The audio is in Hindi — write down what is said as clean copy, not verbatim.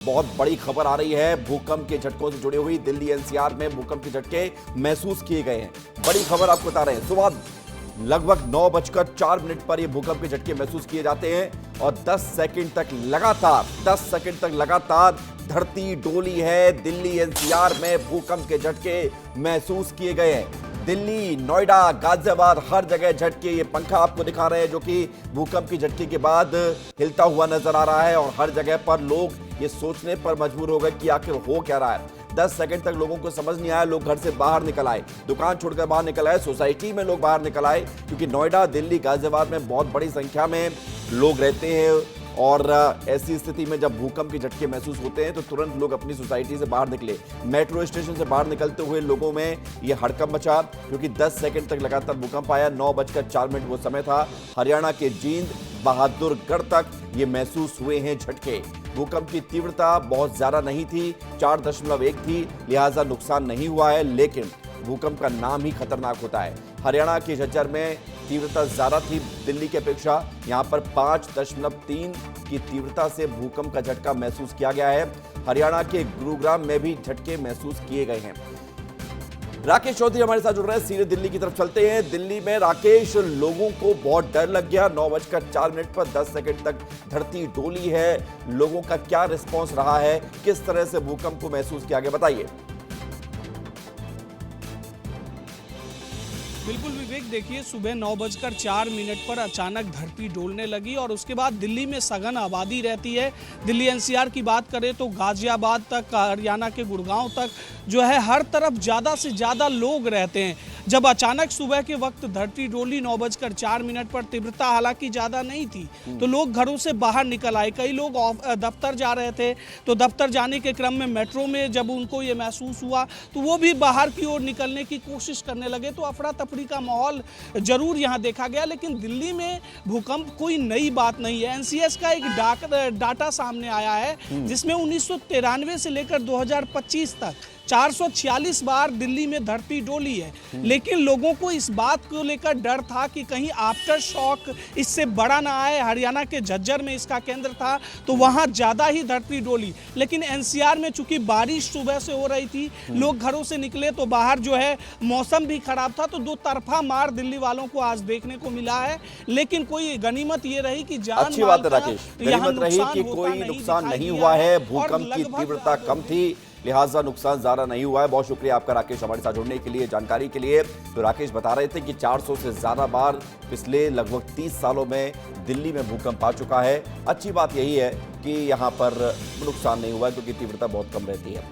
बहुत बड़ी खबर आ रही है। भूकंप के झटकों से जुड़ी हुई दिल्ली एनसीआर में भूकंप के झटके महसूस किए गए हैं। बड़ी खबर आपको बता रहे हैं। सुबह लगभग 9:04 पर ये भूकंप के झटके महसूस किए जाते हैं और 10 सेकंड तक लगातार धरती डोली है। दिल्ली एनसीआर में भूकंप के झटके महसूस किए गए हैं। दिल्ली, नोएडा, गाजियाबाद, हर जगह झटके। ये पंखा आपको दिखा रहे हैं जो कि भूकंप के झटके के बाद हिलता हुआ नजर आ रहा है और हर जगह पर लोग ये सोचने पर मजबूर हो गए कि आखिर हो क्या रहा है। 10 सेकंड तक लोगों को समझ नहीं आया। लोग घर से बाहर निकल आए, दुकान छोड़कर बाहर निकल आए, सोसाइटी में लोग बाहर निकल आए, क्योंकि नोएडा, दिल्ली, गाजियाबाद में बहुत बड़ी संख्या में लोग रहते हैं और ऐसी स्थिति में जब भूकंप के झटके महसूस होते हैं तो तुरंत लोग अपनी सोसाइटी से बाहर निकले। मेट्रो स्टेशन से बाहर निकलते हुए लोगों में ये हड़कंप मचा, क्योंकि 10 सेकंड तक लगातार भूकंप आया। 9:04 वो समय था। हरियाणा के जींद, बहादुरगढ़ तक ये महसूस हुए हैं झटके। भूकंप की तीव्रता बहुत ज्यादा नहीं थी, 4.1 थी, लिहाजा नुकसान नहीं हुआ है, लेकिन भूकंप का नाम ही खतरनाक होता है। हरियाणा के झज्जर में तीव्रता ज्यादा थी दिल्ली की अपेक्षा। यहां पर 5.3 की तीव्रता से भूकंप का झटका महसूस किया गया है। हरियाणा के गुरुग्राम में भी झटके महसूस किए गए हैं। राकेश चौधरी हमारे साथ जुड़ रहे हैं, सीधे दिल्ली की तरफ चलते हैं। दिल्ली में राकेश, लोगों को बहुत डर लग गया। 9:04 पर 10 सेकंड तक धरती डोली है। लोगों का क्या रिस्पॉन्स रहा है, किस तरह से भूकंप को महसूस किया गया, बताइए। बिल्कुल विवेक, देखिए सुबह 9:04 पर अचानक धरती डोलने लगी और उसके बाद दिल्ली में सघन आबादी रहती है। दिल्ली एनसीआर की बात करें तो गाजियाबाद तक, हरियाणा के गुड़गांव तक जो है, हर तरफ ज़्यादा से ज़्यादा लोग रहते हैं। जब अचानक सुबह के वक्त धरती डोली 9:04 पर, तीव्रता हालांकि ज़्यादा नहीं थी, तो लोग घरों से बाहर निकल आए। कई लोग दफ्तर जा रहे थे, तो दफ्तर जाने के क्रम में मेट्रो में जब उनको ये महसूस हुआ तो वो भी बाहर की ओर निकलने की कोशिश करने लगे। तो अफरा तफरी का माहौल जरूर यहाँ देखा गया, लेकिन दिल्ली में भूकंप कोई नई बात नहीं है। एनसीएस का एक डाटा सामने आया है जिसमें 1993 से लेकर 2025 तक 446 बार दिल्ली में धरती डोली है। लेकिन लोगों को इस बात को लेकर डर था कि कहीं आफ्टर शॉक इससे बड़ा ना आए। हरियाणा के झज्जर में इसका केंद्र था तो वहां ज्यादा ही धरती डोली, लेकिन एनसीआर में चूंकि बारिश सुबह से हो रही थी, लोग घरों से निकले तो बाहर जो है मौसम भी खराब था, तो दो तरफा मार दिल्ली वालों को आज देखने को मिला है। लेकिन कोई गनीमत ये रही कि जान अच्छी बात है राकेश, गनीमत रही कि कोई नुकसान नहीं हुआ है। भूकंप की तीव्रता कम थी, लिहाजा नुकसान ज्यादा नहीं हुआ है। बहुत शुक्रिया आपका राकेश, हमारे साथ जुड़ने के लिए, जानकारी के लिए। तो राकेश बता रहे थे कि 400 से ज्यादा बार पिछले लगभग 30 सालों में दिल्ली में भूकंप आ चुका है। अच्छी बात यही है कि यहां पर नुकसान नहीं हुआ है, क्योंकि तीव्रता बहुत कम रहती है।